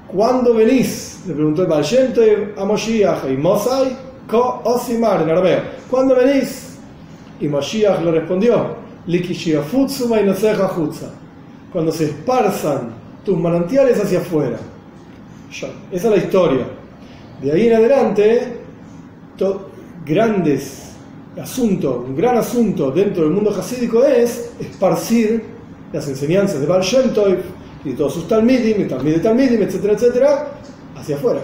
¿cuándo venís? Le preguntó el Baal Shem Tov a Mashiach, en arameo, ¿cuándo venís? Y Mashiach le respondió, cuando se esparzan tus manantiales hacia afuera. Esa es la historia. De ahí en adelante, un gran asunto dentro del mundo hasídico es esparcir las enseñanzas de Baal Shem Tov y todos sus talmidim, etcétera, etcétera, hacia afuera.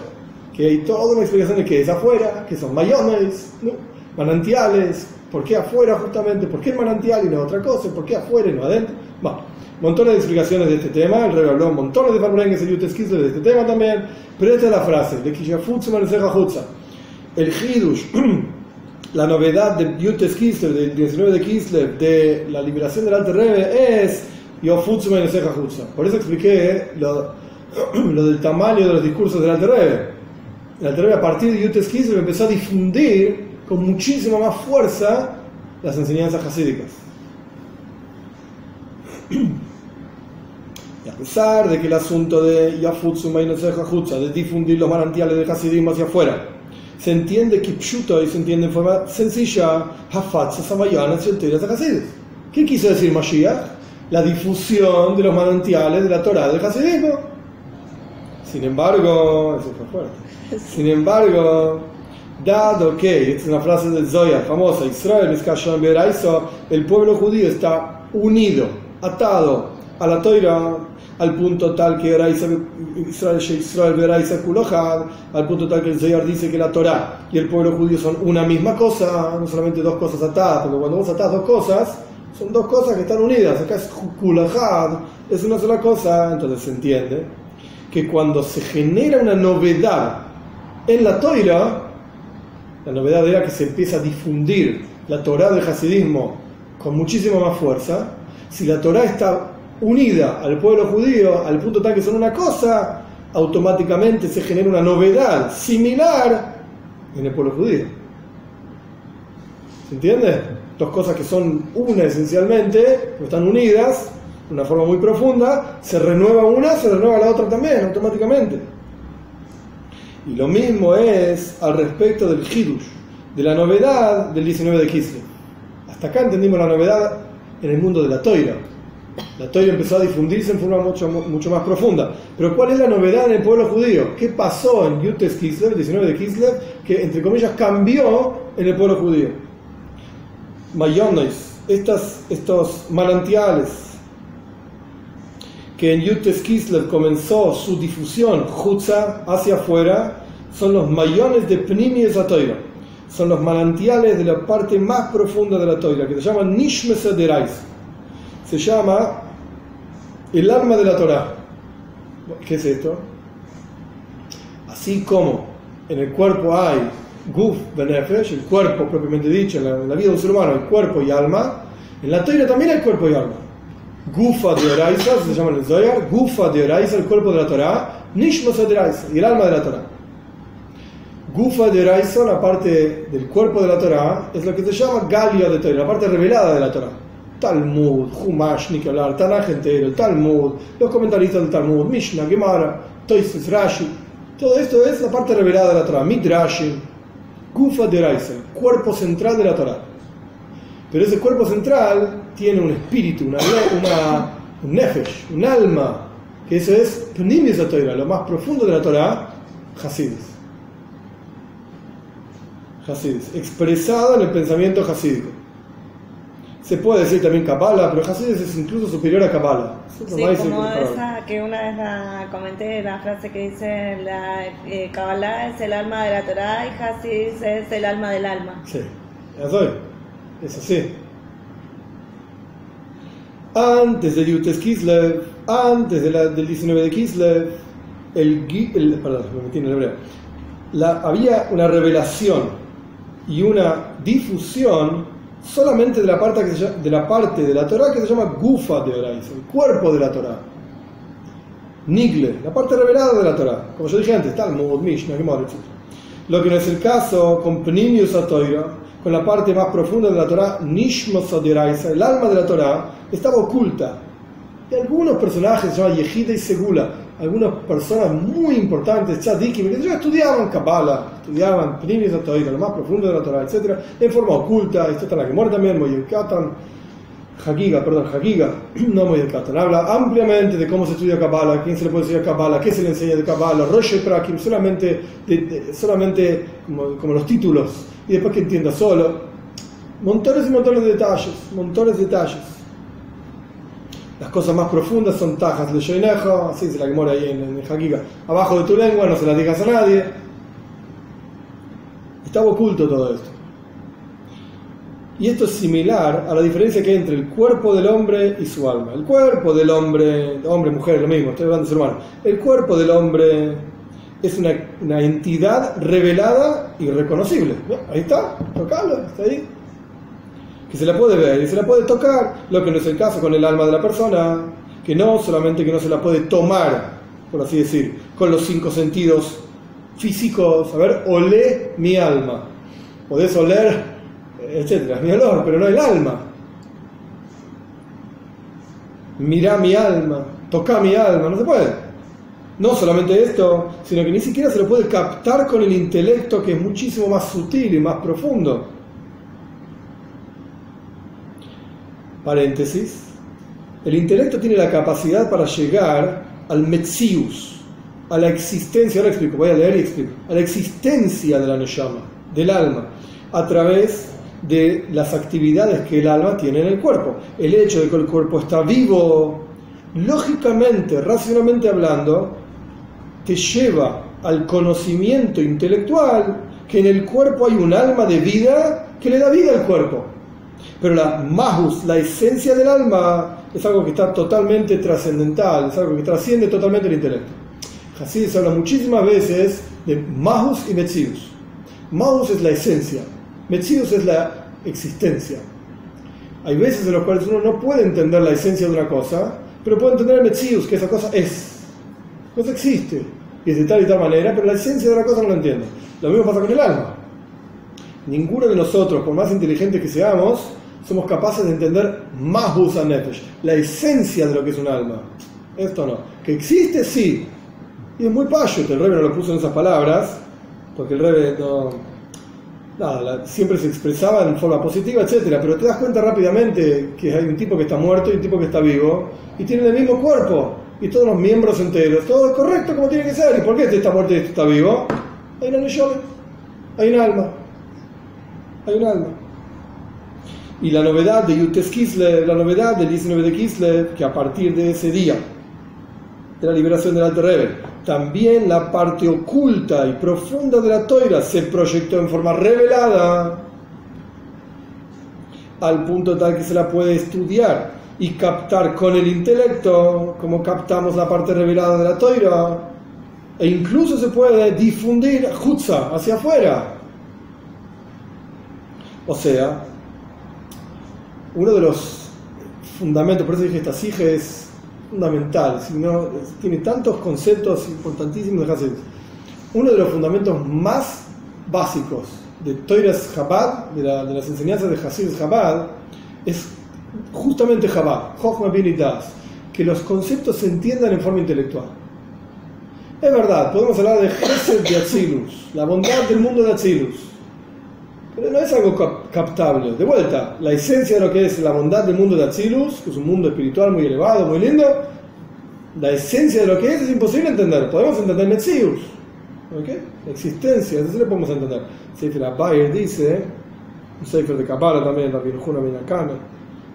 Que hay toda una explicación de qué es afuera, que son mayones, ¿no? Manantiales, por qué afuera justamente, por qué el manantial y no otra cosa, por qué afuera y no adentro. Bueno, montones de explicaciones de este tema, el Rebbe habló montones de farmulengues en Yutes Kislev de este tema también, pero esta es la frase, el Hidush, la novedad de Yutes Kislev, del 19 de Kislev, de la liberación del Alter Rebbe es Yofutsu Meneseja Jutza. Por eso expliqué lo del tamaño de los discursos del Alter Rebbe. El Alter Rebbe a partir de Yutes Kislev empezó a difundir con muchísima más fuerza las enseñanzas hasídicas. Y a pesar de que el asunto de Yafutsu Meneseja Jutza, de difundir los manantiales del hasidismo hacia afuera, se entiende kipshuto y se entiende en forma sencilla, Hafatza Samayanas y Teras Hasidis. ¿Qué quiso decir Mashiach? La difusión de los manantiales de la Torah del hasidismo. Sin embargo, eso fue fuerte. Sin embargo, dado que, esta es una frase del Zohar famosa, Israel Miskashon Beraiso, el pueblo judío está unido, atado a la Torah, al punto tal que Israel Beraiso Kulohad, al punto tal que el Zohar dice que la Torah y el pueblo judío son una misma cosa, no solamente dos cosas atadas, porque cuando vos atás dos cosas, son dos cosas que están unidas. Acá es Kulohad, es una sola cosa. Entonces se entiende que cuando se genera una novedad en la Torah, la novedad era que se empieza a difundir la Torah del hasidismo con muchísima más fuerza. Si la Torah está unida al pueblo judío al punto tal que son una cosa, automáticamente se genera una novedad similar en el pueblo judío. ¿Se entiende? Dos cosas que son una esencialmente, pero están unidas de una forma muy profunda, se renueva una, se renueva la otra también, automáticamente. Y lo mismo es al respecto del Hidush, de la novedad del 19 de Kislev. Hasta acá entendimos la novedad en el mundo de la Toira. La Torah empezó a difundirse en forma mucho más profunda. Pero ¿cuál es la novedad en el pueblo judío? ¿Qué pasó en Yutes Kislev, el 19 de Kislev, que entre comillas cambió en el pueblo judío? Mayones, estos manantiales que en Yutes Kislev comenzó su difusión, Jutza, hacia afuera, son los mayones de Pnimi Esatoira. Son los manantiales de la parte más profunda de la Torah, que se llaman Nishmesa Derais. Se llama el alma de la Torah. ¿Qué es esto? Así como en el cuerpo hay Guf Benefesh, el cuerpo propiamente dicho, en la vida de un ser humano hay cuerpo y alma, en la Torah también hay cuerpo y alma. Gufa de Oraisa, se llama en el Zohar, Gufa de Oraisa, el cuerpo de la Torah, Nishmasa de Oraisa, y el alma de la Torah. Gufa de Oraisa, la parte del cuerpo de la Torah, es lo que se llama Galia de Torah, la parte revelada de la Torah. Talmud, Humash, ni que hablar, Tanaj entero, el Talmud, los comentaristas del Talmud, Mishnah, Gemara, Toises, Rashi, todo esto es la parte revelada de la Torah, Midrashim, Gufa de Oraisa, el cuerpo central de la Torah. Pero ese cuerpo central tiene un espíritu, un nefesh, un alma, que eso es Pnimi de la Torah, lo más profundo de la Torah, Hasidis. Hasidis, expresado en el pensamiento hasídico. Se puede decir también Kabbalah, pero Hasidis es incluso superior a Kabbalah. Sí, como esa que una vez la comenté, la frase que dice Kabbalah es el alma de la Torah y Hasidis es el alma del alma. Sí, es así. Antes de Yutes Kislev, antes del 19 de Kislev, perdón, me metí en el hebreo, había una revelación y una difusión solamente de la parte de la Torah que se llama Gufa de Oraisa, el cuerpo de la Torah. Nigle, la parte revelada de la Torah. Como yo dije antes, Talmud, Mishnah, Gemara, etc. Lo que no es el caso con Pnimius HaTorah, con la parte más profunda de la Torah, Nishmos HaDeraisa, el alma de la Torah, estaba oculta. Y algunos personajes, se llaman Yehida y Segula, algunas personas muy importantes, tzadikim, que estudiaban Kabbalah, estudiaban Pnimius HaTorah, lo más profundo de la Torah, etc., en forma oculta. Esto está en la Gemara también, Moyer Katan, Hagiga, no Moyer Katan, habla ampliamente de cómo se estudia Kabbalah, quién se le puede estudiar Kabbalah, qué se le enseña de Kabbalah, Rosh Prakim, solamente como los títulos, y después que entienda solo. Montones y montones de detalles. Las cosas más profundas son tajas de Shoinejo, así se la Gemara ahí en Hagiga. Abajo de tu lengua, no se la digas a nadie. Estaba oculto todo esto. Y esto es similar a la diferencia que hay entre el cuerpo del hombre y su alma. El cuerpo del hombre, mujer, lo mismo, estoy hablando de ser humano. El cuerpo del hombre es una entidad revelada y reconocible. Ahí está, tocalo, está ahí. Que se la puede ver y se la puede tocar, lo que no es el caso con el alma de la persona, que no solamente que no se la puede tomar, por así decir, con los 5 sentidos físicos. A ver, olé mi alma. Podés oler, etcétera, mi olor, pero no el alma. Mirá mi alma, tocá mi alma, no se puede. No solamente esto, sino que ni siquiera se lo puede captar con el intelecto, que es muchísimo más sutil y más profundo. Paréntesis, el intelecto tiene la capacidad para llegar al Metzius, a la existencia, ahora explico, voy a leer y explico, a la existencia de la Neshama, del alma, a través de las actividades que el alma tiene en el cuerpo. El hecho de que el cuerpo está vivo, lógicamente, racionalmente hablando, te lleva al conocimiento intelectual que en el cuerpo hay un alma de vida que le da vida al cuerpo. Pero la mahus, la esencia del alma, es algo que está totalmente trascendental, es algo que trasciende totalmente el intelecto. Hasidis habla muchísimas veces de mahus y metzius. Mahus es la esencia, metzius es la existencia. Hay veces en las cuales uno no puede entender la esencia de una cosa, pero puede entender el metzius, que esa cosa es. La cosa existe, y es de tal y tal manera, pero la esencia de la cosa no la entiende. Lo mismo pasa con el alma. Ninguno de nosotros, por más inteligentes que seamos, somos capaces de entender mahus ha-nefesh, la esencia de lo que es un alma. Esto no. Que existe, sí. Y es muy payo, que el Rebbe no lo puso en esas palabras, porque el Rebbe nada, siempre se expresaba en forma positiva, etcétera, pero te das cuenta rápidamente que hay un tipo que está muerto y un tipo que está vivo, y tienen el mismo cuerpo, y todos los miembros enteros, todo es correcto como tiene que ser. ¿Y por qué este está muerto y este está vivo? Hay una neshama, hay un alma, hay un alma. Y la novedad de Yutes Kislev, la novedad del 19 de Kislev, que a partir de ese día de la liberación del Alter Rebbe, también la parte oculta y profunda de la Toira se proyectó en forma revelada, al punto tal que se la puede estudiar y captar con el intelecto, como captamos la parte revelada de la Toira, e incluso se puede difundir Hutza hacia afuera. O sea, uno de los fundamentos, por eso dije esta sija es fundamental, sino, tiene tantos conceptos importantísimos de Hasidus. Uno de los fundamentos más básicos de Toiras Chabad, de las enseñanzas de Hasidus Chabad, es justamente Chabad, Chochma Bin Das, que los conceptos se entiendan en forma intelectual. Es verdad, podemos hablar de Gesed de Atzilus, la bondad del mundo de Atzilus, pero no es algo captable. De vuelta, la esencia de lo que es la bondad del mundo de Atzilus, que es un mundo espiritual muy elevado, muy lindo, la esencia de lo que es imposible entender. Podemos entender Metzius, ¿okay? La existencia, eso sí lo podemos entender. Sefer Abayir dice, un Sefer de Kabbalah también, la Birjuna Minakame,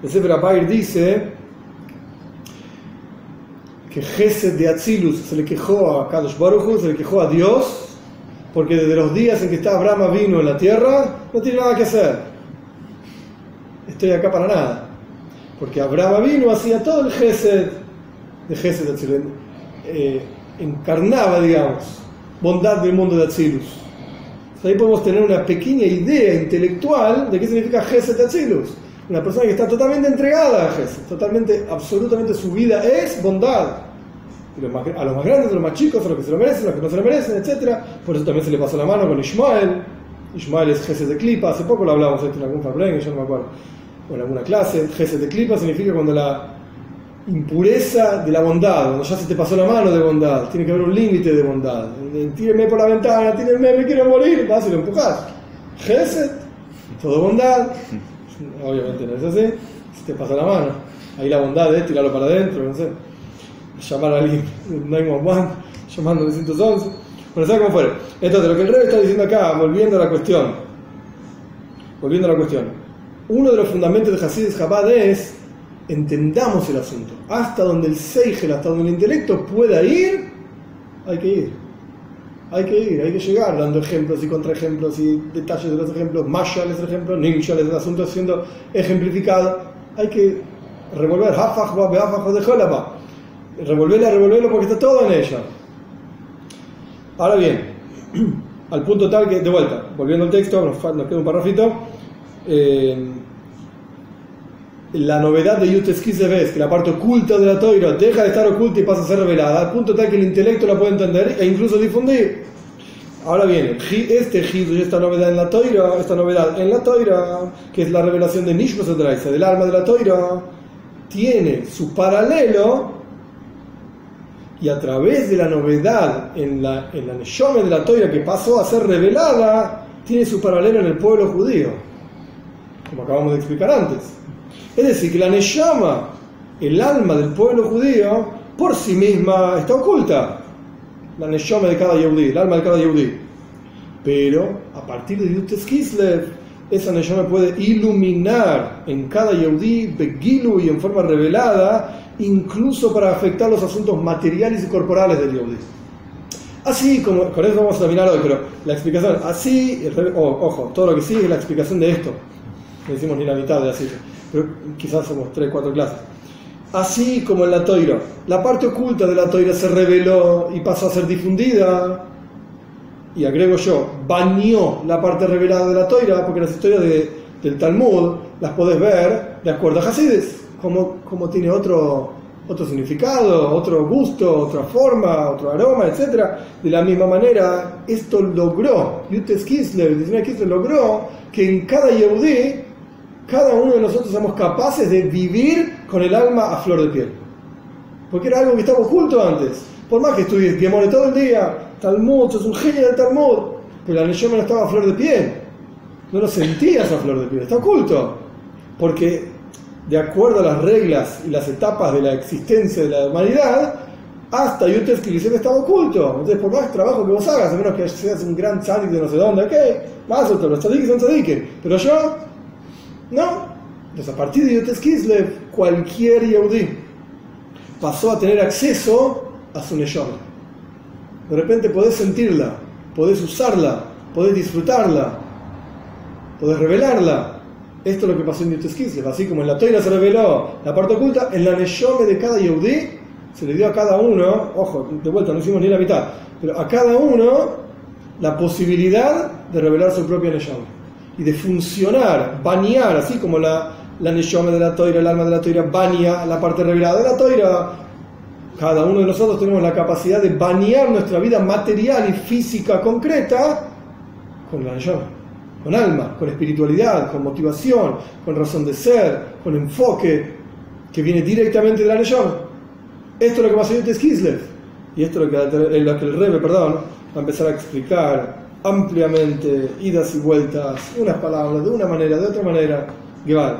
el Sefer Abayir dice que Gesed de Atzilus se le quejó a Kadosh Baruch Hu, se le quejó a Dios, porque desde los días en que está Abraham vino en la tierra, no tiene nada que hacer. Estoy acá para nada. Porque Abraham vino, hacía todo el Gesed, de Gesed de Atzilus, encarnaba, digamos, bondad del mundo de Atzilus. Ahí podemos tener una pequeña idea intelectual de qué significa Gesed de Atzilus. Una persona que está totalmente entregada a Gesed, totalmente, absolutamente su vida es bondad. A los más grandes, a los más chicos, a los que se lo merecen, a los que no se lo merecen, etc. Por eso también se le pasó la mano con Ishmael. Ishmael es Gesed de Klipa, hace poco lo hablamos en algún Fabren, yo no me acuerdo, o en alguna clase. Gesed de Klipa significa cuando la impureza de la bondad, cuando ya se te pasó la mano de bondad, tiene que haber un límite de bondad. Tíreme por la ventana, tíreme, me quiero morir, vas y lo empujas. Gesed, todo bondad, obviamente no es así, se te pasa la mano. Ahí la bondad es tirarlo para adentro, no sé. Llamar a alguien 911, llamar 911, bueno, ¿sabes cómo fue? Entonces, lo que el Rebbe está diciendo acá, volviendo a la cuestión, uno de los fundamentos de Hasidus Chabad es, entendamos el asunto, hasta donde el Seichel, hasta donde el intelecto pueda ir, hay que llegar, dando ejemplos y contraejemplos y detalles de los ejemplos, Mashal es el ejemplo, Nimshal es el asunto siendo ejemplificado, hay que revolver, revolverlo porque está todo en ella. Ahora bien, al punto tal que, de vuelta, volviendo al texto, nos queda un parrafito, la novedad de Yutes Kislev es que la parte oculta de la Toira deja de estar oculta y pasa a ser revelada, al punto tal que el intelecto la puede entender e incluso difundir. Ahora bien, este Hidush, esta novedad en la Toira, que es la revelación de Nishmas Adraisa, del alma de la Toira, tiene su paralelo. Y a través de la novedad en la Neshome de la Toira que pasó a ser revelada, tiene su paralelo en el pueblo judío, como acabamos de explicar antes. Es decir, que la Neshama, el alma del pueblo judío, por sí misma está oculta. La Neshome de cada Yehudí, el alma de cada Yehudí. Pero, a partir de Yutes Kislev, esa Neshama puede iluminar en cada Yehudí, Begilu y en forma revelada, incluso para afectar los asuntos materiales y corporales del Yehudí. Así como, con eso vamos a terminar hoy, pero la explicación, así, ojo, todo lo que sigue es la explicación de esto. No decimos ni la mitad de así, pero quizás somos 3 o 4 clases. Así como en la Toira, la parte oculta de la Toira se reveló y pasó a ser difundida, y agrego yo, bañó la parte revelada de la Toira, porque las historias del Talmud las podés ver de acuerdo a Hasidus, como tiene otro significado, otro gusto, otra forma, otro aroma, etc. De la misma manera, esto logró, Yutes Kislev logró que en cada Yehudí, cada uno de nosotros seamos capaces de vivir con el alma a flor de piel. Porque era algo que estaba oculto antes. Por más que estudies Gemore todo el día, Talmud, sos un genio del Talmud, pero la Neshama no estaba a flor de piel. no lo sentías a flor de piel, está oculto. Porque de acuerdo a las reglas y las etapas de la existencia de la humanidad, hasta Yutes Kilisem estaba oculto. Entonces, por más trabajo que vos hagas, a menos que seas un gran tzadik de no sé dónde, más otro, los tzadikim son tzadikim, pero yo, no. Entonces, a partir de Yutes Kislev, cualquier Yehudí pasó a tener acceso a su neshama. De repente podés sentirla, podés usarla, podés disfrutarla, podés revelarla. Esto es lo que pasó en Yutes Kislev. Así como en la Toira se reveló la parte oculta, en la neshama de cada Yehudí se le dio a cada uno, ojo, de vuelta no hicimos ni la mitad, pero a cada uno la posibilidad de revelar su propia neshama y de funcionar, bañar, así como la neshama de la Toira, el alma de la Toira baña la parte revelada de la Toira. Cada uno de nosotros tenemos la capacidad de bañar nuestra vida material y física concreta con la neshama, con alma, con espiritualidad, con motivación, con razón de ser, con enfoque que viene directamente de la neshama. Esto es lo que pasó en Yutes Kislev, y esto es lo que el Rebbe, va a empezar a explicar ampliamente, idas y vueltas, unas palabras de una manera, de otra manera. Gewalt.